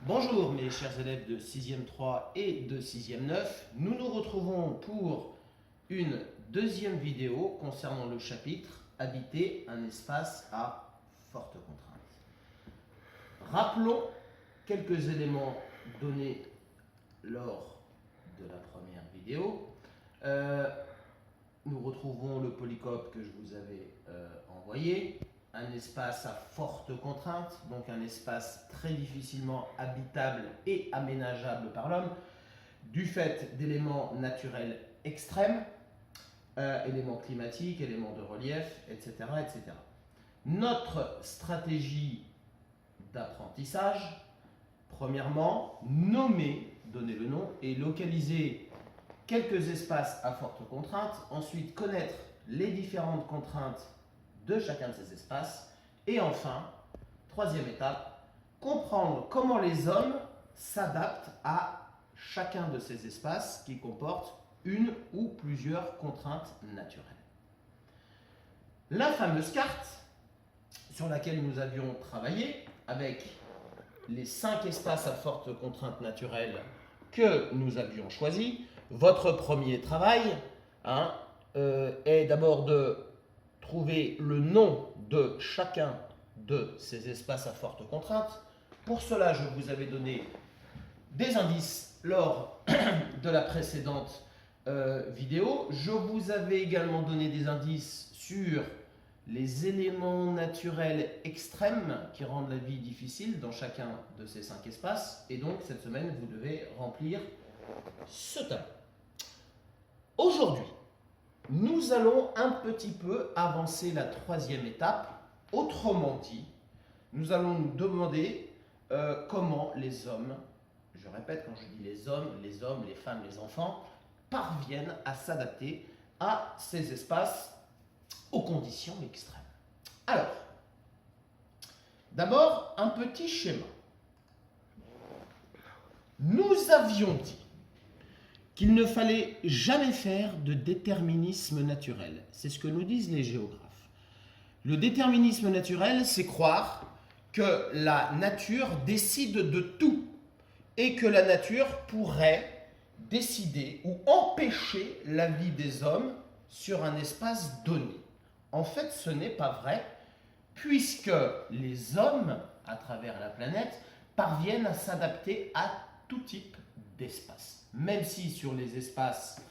Bonjour mes chers élèves de 6e 3 et de 6e 9. Nous nous retrouvons pour une deuxième vidéo concernant le chapitre Habiter un espace à forte contrainte. Rappelons quelques éléments donnés lors de la première vidéo. Nous retrouvons le polycope que je vous avais envoyé. Un espace à forte contrainte, donc un espace très difficilement habitable et aménageable par l'homme, du fait d'éléments naturels extrêmes, éléments climatiques, éléments de relief, etc., etc. Notre stratégie d'apprentissage, premièrement, nommer, donner le nom, et localiser quelques espaces à forte contrainte, ensuite connaître les différentes contraintes de chacun de ces espaces. Et enfin, troisième étape, comprendre comment les hommes s'adaptent à chacun de ces espaces qui comportent une ou plusieurs contraintes naturelles. La fameuse carte sur laquelle nous avions travaillé avec les 5 espaces à forte contrainte naturelle que nous avions choisis, votre premier travail est d'abord de trouver le nom de chacun de ces espaces à forte contrainte. Pour cela, je vous avais donné des indices lors de la précédente vidéo. Je vous avais également donné des indices sur les éléments naturels extrêmes qui rendent la vie difficile dans chacun de ces 5 espaces. Et donc, cette semaine, vous devez remplir ce tableau. Aujourd'hui, nous allons un petit peu avancer la troisième étape. Autrement dit, nous allons nous demander comment les hommes, je répète quand je dis les hommes, les femmes, les enfants, parviennent à s'adapter à ces espaces aux conditions extrêmes. Alors, d'abord, un petit schéma. Nous avions dit qu'il ne fallait jamais faire de déterminisme naturel. C'est ce que nous disent les géographes. Le déterminisme naturel, c'est croire que la nature décide de tout et que la nature pourrait décider ou empêcher la vie des hommes sur un espace donné. En fait, ce n'est pas vrai, puisque les hommes, à travers la planète, parviennent à s'adapter à tout type d'espace. Même si sur les espaces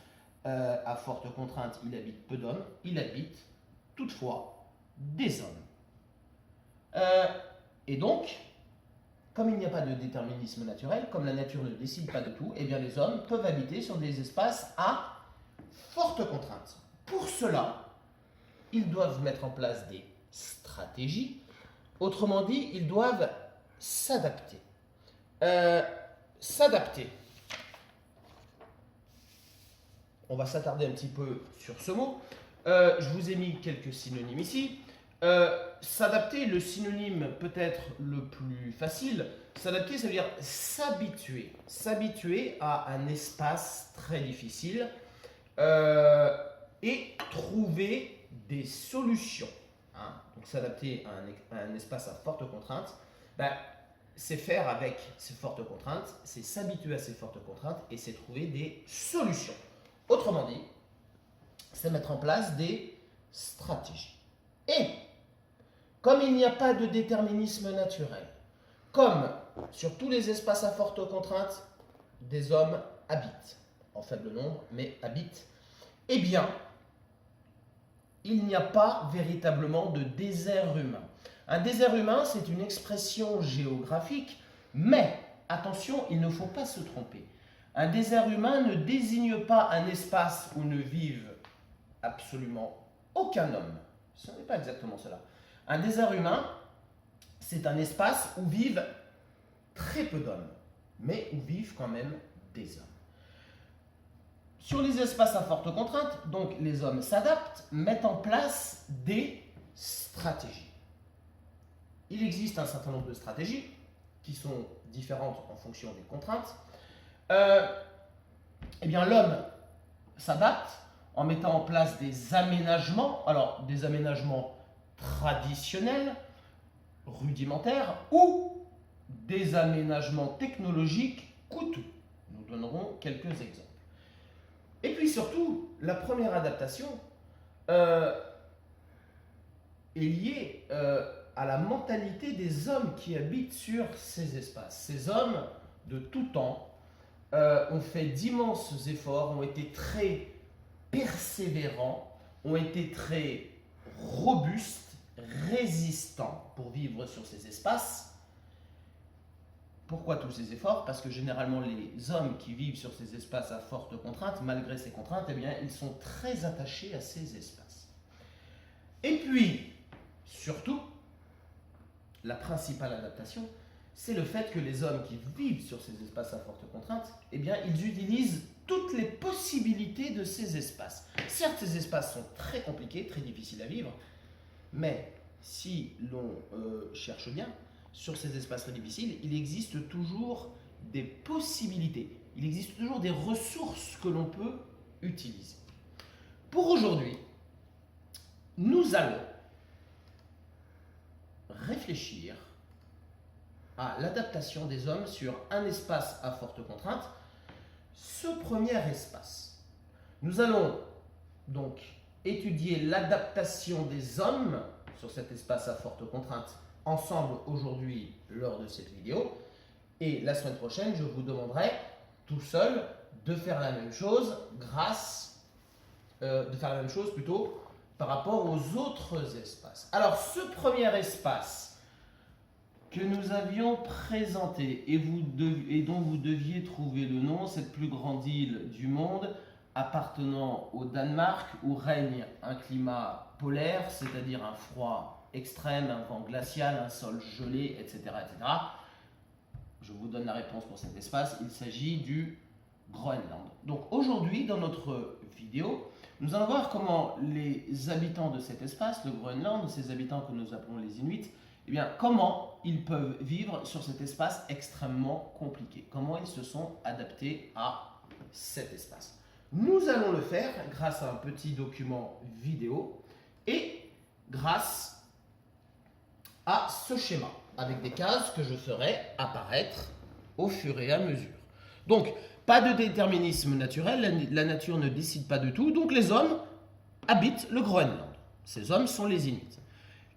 à forte contrainte, il habite peu d'hommes, il habite toutefois des hommes. Et donc, comme il n'y a pas de déterminisme naturel, comme la nature ne décide pas de tout, eh bien les hommes peuvent habiter sur des espaces à forte contrainte. Pour cela, ils doivent mettre en place des stratégies. Autrement dit, ils doivent s'adapter. S'adapter. On va s'attarder un petit peu sur ce mot. Je vous ai mis quelques synonymes ici. S'adapter, le synonyme peut-être le plus facile. S'adapter, ça veut dire s'habituer. S'habituer à un espace très difficile et trouver des solutions. Donc s'adapter à un espace à forte contrainte, c'est faire avec ces fortes contraintes, c'est s'habituer à ces fortes contraintes et c'est trouver des solutions. Autrement dit, c'est mettre en place des stratégies. Et comme il n'y a pas de déterminisme naturel, comme sur tous les espaces à forte contrainte, des hommes habitent, en faible nombre, mais habitent, eh bien, il n'y a pas véritablement de désert humain. Un désert humain, c'est une expression géographique, mais attention, il ne faut pas se tromper. Un désert humain ne désigne pas un espace où ne vive absolument aucun homme. Ce n'est pas exactement cela. Un désert humain, c'est un espace où vivent très peu d'hommes, mais où vivent quand même des hommes. Sur les espaces à forte contrainte, donc les hommes s'adaptent, mettent en place des stratégies. Il existe un certain nombre de stratégies qui sont différentes en fonction des contraintes. Eh bien, l'homme s'adapte en mettant en place des aménagements, alors des aménagements traditionnels, rudimentaires, ou des aménagements technologiques coûteux. Nous donnerons quelques exemples. Et puis surtout, la première adaptation est liée à la mentalité des hommes qui habitent sur ces espaces. Ces hommes de tout temps ont fait d'immenses efforts, ont été très persévérants, ont été très robustes, résistants pour vivre sur ces espaces. Pourquoi tous ces efforts? Parce que généralement les hommes qui vivent sur ces espaces à forte contrainte, malgré ces contraintes, eh bien, ils sont très attachés à ces espaces. Et puis, surtout, la principale adaptation, c'est le fait que les hommes qui vivent sur ces espaces à forte contrainte, eh bien, ils utilisent toutes les possibilités de ces espaces. Certes, ces espaces sont très compliqués, très difficiles à vivre, mais si l'on cherche bien, sur ces espaces très difficiles, il existe toujours des possibilités, il existe toujours des ressources que l'on peut utiliser. Pour aujourd'hui, nous allons réfléchir à l'adaptation des hommes sur un espace à forte contrainte. Ce premier espace, nous allons donc étudier l'adaptation des hommes sur cet espace à forte contrainte ensemble aujourd'hui lors de cette vidéo. Et la semaine prochaine, je vous demanderai tout seul de faire la même chose plutôt par rapport aux autres espaces. Alors, ce premier espace que nous avions présenté et dont vous deviez trouver le nom, cette plus grande île du monde appartenant au Danemark où règne un climat polaire, c'est-à-dire un froid extrême, un vent glacial, un sol gelé, etc., etc. Je vous donne la réponse pour cet espace, il s'agit du Groenland. Donc aujourd'hui, dans notre vidéo, nous allons voir comment les habitants de cet espace, le Groenland, ces habitants que nous appelons les Inuits, eh bien, comment ils peuvent vivre sur cet espace extrêmement compliqué, comment ils se sont adaptés à cet espace. Nous allons le faire grâce à un petit document vidéo et grâce à ce schéma, avec des cases que je ferai apparaître au fur et à mesure. Donc, pas de déterminisme naturel, la nature ne décide pas de tout, donc les hommes habitent le Groenland. Ces hommes sont les Inuits.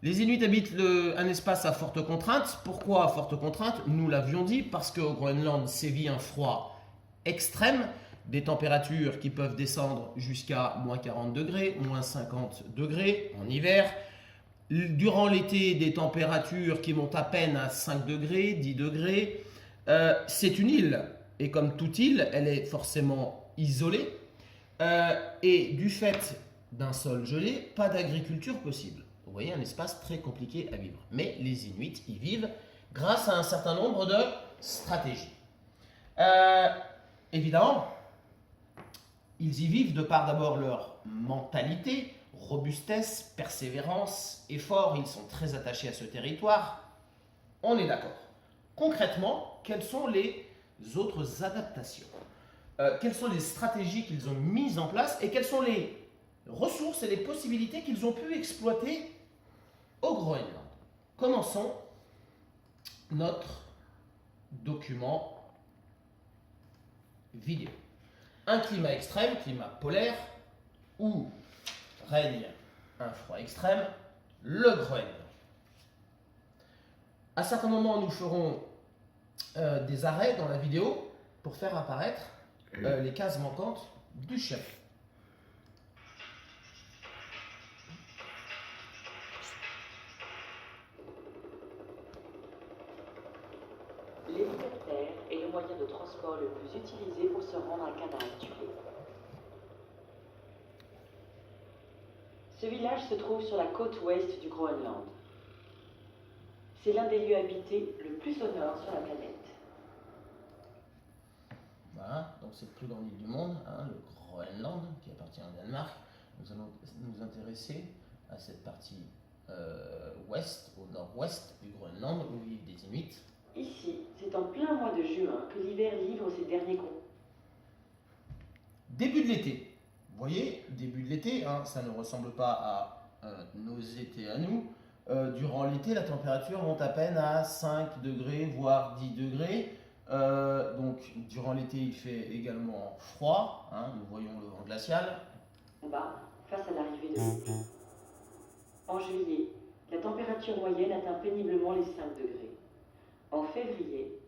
Les Inuits habitent un espace à forte contrainte. Pourquoi à forte contrainte? Nous l'avions dit, parce qu'au Groenland sévit un froid extrême, des températures qui peuvent descendre jusqu'à moins 40 degrés, moins 50 degrés en hiver. Durant l'été, des températures qui montent à peine à 5 degrés, 10 degrés. C'est une île, et comme toute île, elle est forcément isolée. Et du fait d'un sol gelé, pas d'agriculture possible. Vous voyez, un espace très compliqué à vivre. Mais les Inuits y vivent grâce à un certain nombre de stratégies. Évidemment, ils y vivent de par d'abord leur mentalité, robustesse, persévérance, effort, ils sont très attachés à ce territoire. On est d'accord. Concrètement, quelles sont les autres adaptations? Quelles sont les stratégies qu'ils ont mises en place et quelles sont les ressources et les possibilités qu'ils ont pu exploiter au Groenland? Commençons notre document vidéo. Un climat extrême, climat polaire, où règne un froid extrême, le Groenland. À certains moments, nous ferons des arrêts dans la vidéo pour faire apparaître les cases manquantes du schéma. L'hélicoptère est le moyen de transport le plus utilisé pour se rendre à Kanaaltule. Ce village se trouve sur la côte ouest du Groenland. C'est l'un des lieux habités le plus au nord sur la planète. Voilà, donc c'est le plus grand île du monde, hein, le Groenland, qui appartient au Danemark. Nous allons nous intéresser à cette partie ouest, au nord-ouest du Groenland, où vivent des Inuits. Ici, c'est en plein mois de juin que l'hiver livre ses derniers coups. Début de l'été. Vous voyez, début de l'été, hein, ça ne ressemble pas à nos étés à nous. durant l'été, la température monte à peine à 5 degrés, voire 10 degrés. Donc, durant l'été, il fait également froid. Hein, nous voyons le vent glacial. En bas, face à l'arrivée de l'été. En juillet, la température moyenne atteint péniblement les 5 degrés. En février,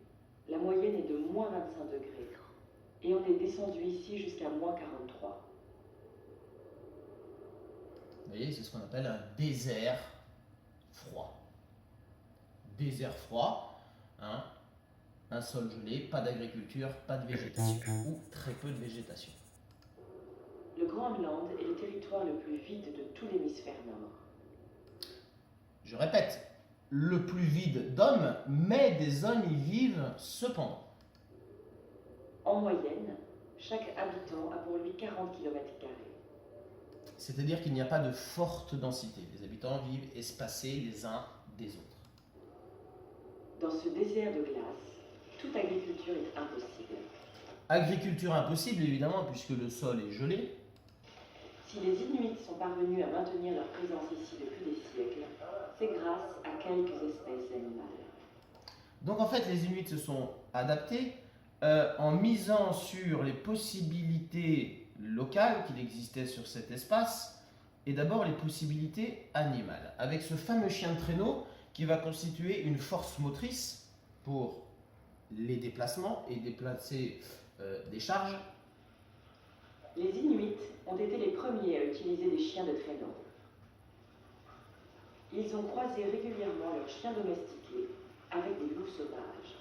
la moyenne est de moins 25 degrés. Et on est descendu ici jusqu'à moins 43. Vous voyez, c'est ce qu'on appelle un désert froid. Désert froid, hein, un sol gelé, pas d'agriculture, pas de végétation, ou très peu de végétation. Le Groenland est le territoire le plus vide de tout l'hémisphère nord. Je répète, le plus vide d'hommes, mais des hommes y vivent cependant. En moyenne, chaque habitant a pour lui 40 km². C'est-à-dire qu'il n'y a pas de forte densité. Les habitants vivent espacés les uns des autres. Dans ce désert de glace, toute agriculture est impossible. Agriculture impossible, évidemment, puisque le sol est gelé. Si les Inuits sont parvenus à maintenir leur présence ici depuis des siècles, c'est grâce à quelques espèces animales. Donc en fait, les Inuits se sont adaptés en misant sur les possibilités locales qu'il existait sur cet espace, et d'abord les possibilités animales, avec ce fameux chien de traîneau qui va constituer une force motrice pour les déplacements et déplacer des charges. Les Inuits ont été les premiers à utiliser des chiens de traîneau. Ils ont croisé régulièrement leurs chiens domestiqués avec des loups sauvages,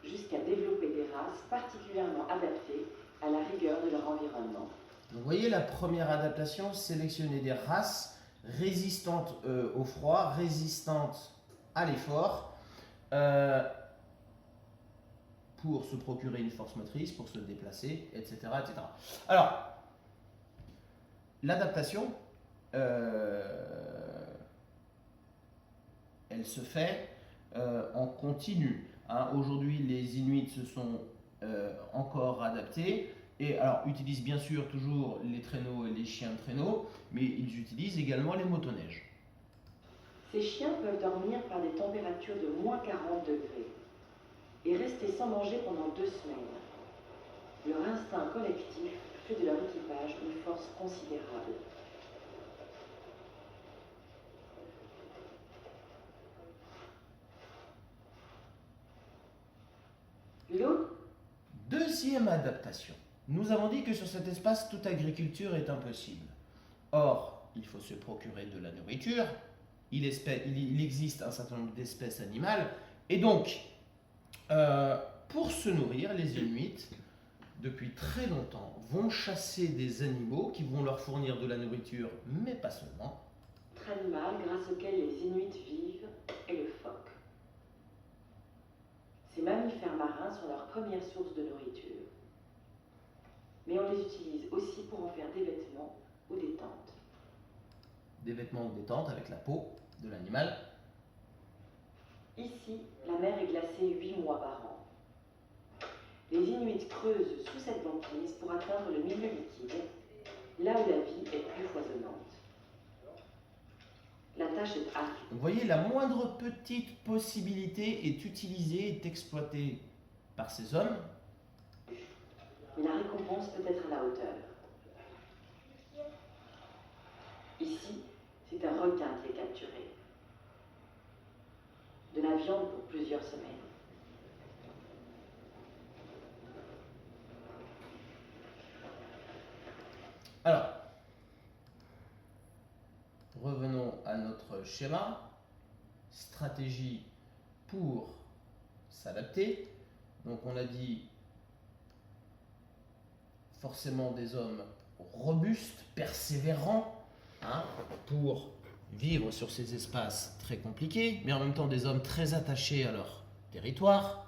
jusqu'à développer des races particulièrement adaptées à la rigueur de leur environnement. Donc, vous voyez, la première adaptation, sélectionner des races résistantes au froid, résistantes à l'effort, pour se procurer une force motrice, pour se déplacer, etc. etc. Alors, l'adaptation, elle se fait en continu. Hein. Aujourd'hui, les Inuits se sont encore adaptés et alors utilisent bien sûr toujours les traîneaux et les chiens de traîneau, mais ils utilisent également les motoneiges. Ces chiens peuvent dormir par des températures de moins 40 degrés et rester sans manger pendant 2 semaines. Leur instinct collectif fait de leur équipage une force considérable. L'eau. Deuxième adaptation. Nous avons dit que sur cet espace, toute agriculture est impossible. Or, il faut se procurer de la nourriture, il existe un certain nombre d'espèces animales, et donc, pour se nourrir, les Inuits, depuis très longtemps, vont chasser des animaux qui vont leur fournir de la nourriture, mais pas seulement. L'autre animal grâce auquel les Inuits vivent est le phoque. Ces mammifères marins sont leur première source de nourriture. Mais on les utilise aussi pour en faire des vêtements ou des tentes. Des vêtements ou des tentes avec la peau de l'animal. Ici, la mer est glacée 8 mois par an. Les Inuits creusent sous cette banquise pour atteindre le milieu liquide, là où la vie est plus foisonnante. La tâche est ardue. Vous voyez, la moindre petite possibilité est utilisée, est exploitée par ces hommes. Mais la récompense peut être à la hauteur. Ici, c'est un requin qui est capturé. De la viande pour plusieurs semaines. Alors, revenons à notre schéma. Stratégie pour s'adapter. Donc on a dit forcément des hommes robustes, persévérants, hein, pour vivre sur ces espaces très compliqués, mais en même temps des hommes très attachés à leur territoire.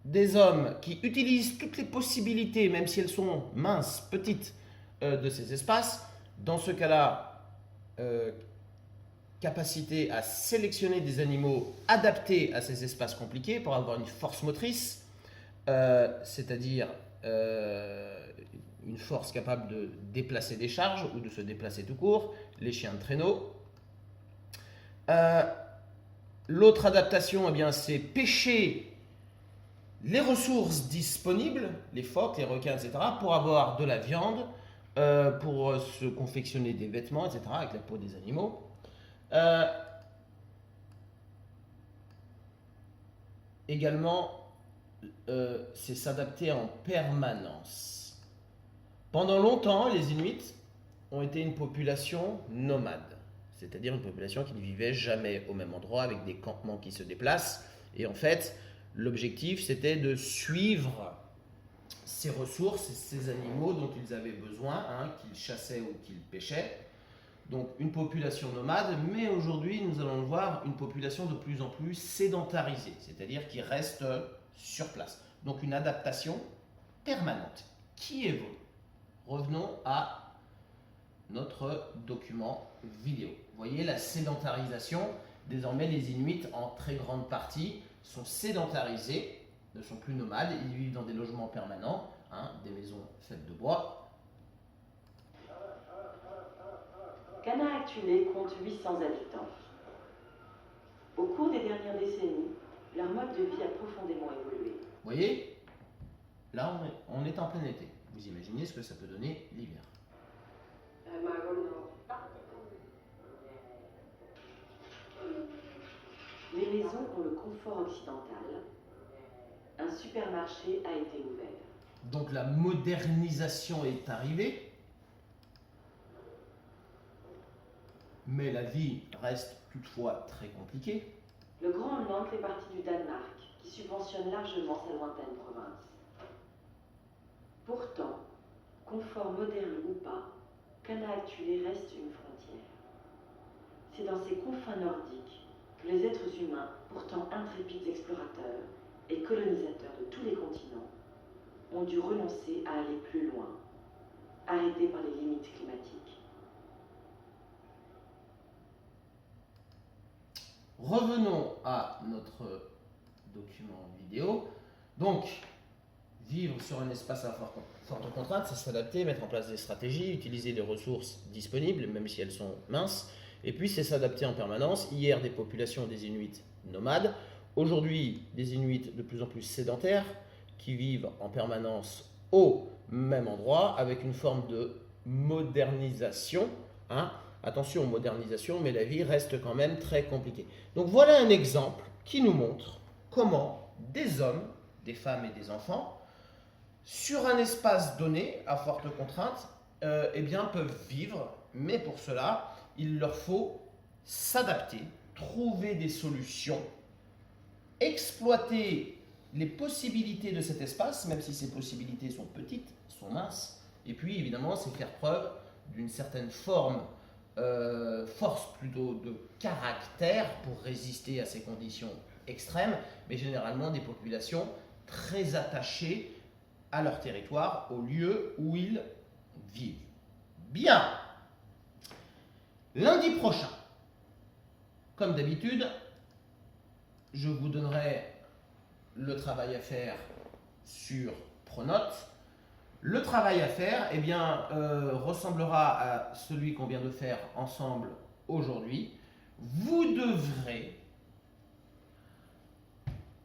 Des hommes qui utilisent toutes les possibilités, même si elles sont minces, petites, de ces espaces. Dans ce cas-là, capacité à sélectionner des animaux adaptés à ces espaces compliqués pour avoir une force motrice, c'est-à-dire une force capable de déplacer des charges ou de se déplacer tout court, les chiens de traîneau. L'autre adaptation, eh bien, c'est pêcher les ressources disponibles, les phoques, les requins, etc., pour avoir de la viande, pour se confectionner des vêtements, etc., avec la peau des animaux. Également, c'est s'adapter en permanence. Pendant longtemps, les Inuits ont été une population nomade, c'est-à-dire une population qui ne vivait jamais au même endroit avec des campements qui se déplacent. Et en fait, l'objectif, c'était de suivre ces ressources, ces animaux dont ils avaient besoin, qu'ils chassaient ou qu'ils pêchaient. Donc une population nomade, mais aujourd'hui, nous allons le voir, une population de plus en plus sédentarisée, c'est-à-dire qui reste sur place. Donc une adaptation permanente qui évolue. Revenons à notre document vidéo. Vous voyez la sédentarisation. Désormais, les Inuits, en très grande partie, sont sédentarisés, ne sont plus nomades, ils vivent dans des logements permanents, des maisons faites de bois. Kanahaktuné compte 800 habitants. Au cours des dernières décennies, leur mode de vie a profondément évolué. Vous voyez, là on est en plein été. Vous imaginez ce que ça peut donner l'hiver. Les maisons ont le confort occidental. Un supermarché a été ouvert. Donc la modernisation est arrivée, mais la vie reste toutefois très compliquée. Le Groenland fait partie du Danemark, qui subventionne largement sa lointaine province. Pourtant, confort moderne ou pas, Kanahaktuné reste une frontière. C'est dans ces confins nordiques que les êtres humains, pourtant intrépides explorateurs et colonisateurs de tous les continents, ont dû renoncer à aller plus loin, arrêtés par les limites climatiques. Revenons à notre document vidéo. Donc, vivre sur un espace à forte contrainte, c'est s'adapter, mettre en place des stratégies, utiliser les ressources disponibles, même si elles sont minces. Et puis, c'est s'adapter en permanence. Hier, des populations des Inuits nomades. Aujourd'hui, des Inuits de plus en plus sédentaires qui vivent en permanence au même endroit avec une forme de modernisation. Attention aux modernisations, mais la vie reste quand même très compliquée. Donc voilà un exemple qui nous montre comment des hommes, des femmes et des enfants, sur un espace donné, à forte contrainte, peuvent vivre, mais pour cela, il leur faut s'adapter, trouver des solutions, exploiter les possibilités de cet espace, même si ces possibilités sont petites, sont minces, et puis évidemment, c'est faire preuve d'une certaine force plutôt de caractère pour résister à ces conditions extrêmes, mais généralement des populations très attachées à leur territoire, au lieu où ils vivent. Bien. Lundi prochain, comme d'habitude, je vous donnerai le travail à faire sur Pronote. Le travail à faire ressemblera à celui qu'on vient de faire ensemble aujourd'hui. Vous devrez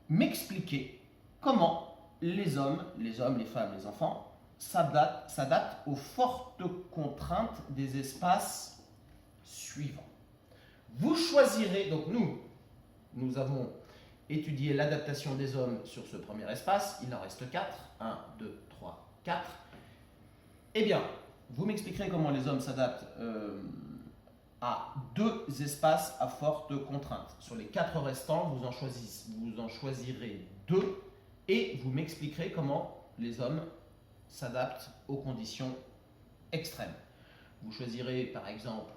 m'expliquer comment les hommes, les femmes, les enfants s'adaptent aux fortes contraintes des espaces suivants. Vous choisirez, donc nous avons étudié l'adaptation des hommes sur ce premier espace, il en reste 4, 1, 2, 3, 4. Eh bien, vous m'expliquerez comment les hommes s'adaptent à 2 espaces à forte contrainte. Sur les 4 restants, vous en choisirez 2 et vous m'expliquerez comment les hommes s'adaptent aux conditions extrêmes. Vous choisirez par exemple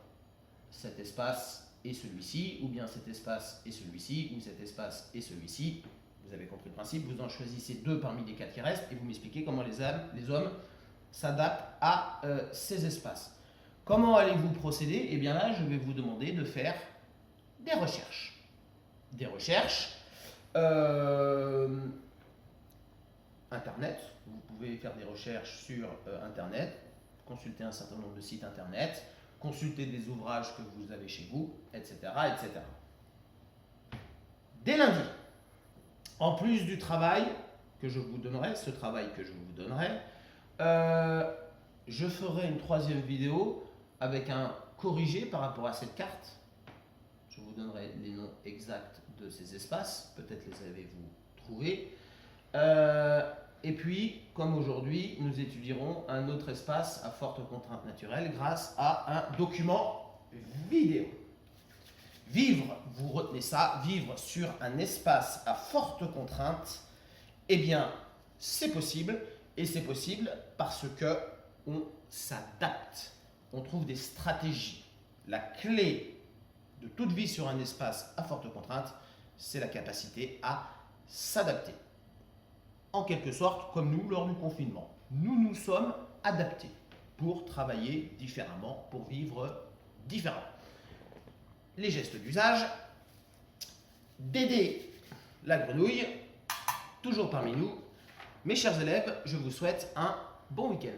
cet espace et celui-ci, ou bien cet espace et celui-ci, ou cet espace et celui-ci. Vous avez compris le principe, vous en choisissez 2 parmi les 4 qui restent et vous m'expliquez comment les hommes s'adaptent à ces espaces. Comment allez-vous procéder? Eh bien là, je vais vous demander de faire des recherches. Internet. Vous pouvez faire des recherches sur Internet, consulter un certain nombre de sites Internet, consulter des ouvrages que vous avez chez vous, etc., etc. Dès lundi, en plus du travail que je vous donnerai, ce travail que je vous donnerai, je ferai une troisième vidéo avec un corrigé par rapport à cette carte. Je vous donnerai les noms exacts de ces espaces, peut-être les avez-vous trouvés. Et puis, comme aujourd'hui, nous étudierons un autre espace à forte contrainte naturelle grâce à un document vidéo. Vivre, vous retenez ça, vivre sur un espace à forte contrainte, eh bien, c'est possible, et c'est possible parce que on s'adapte, on trouve des stratégies. La clé de toute vie sur un espace à forte contrainte, c'est la capacité à s'adapter. En quelque sorte, comme nous lors du confinement. Nous nous sommes adaptés pour travailler différemment, pour vivre différemment. Les gestes d'usage. Dédé la grenouille, toujours parmi nous. Mes chers élèves, je vous souhaite un bon week-end.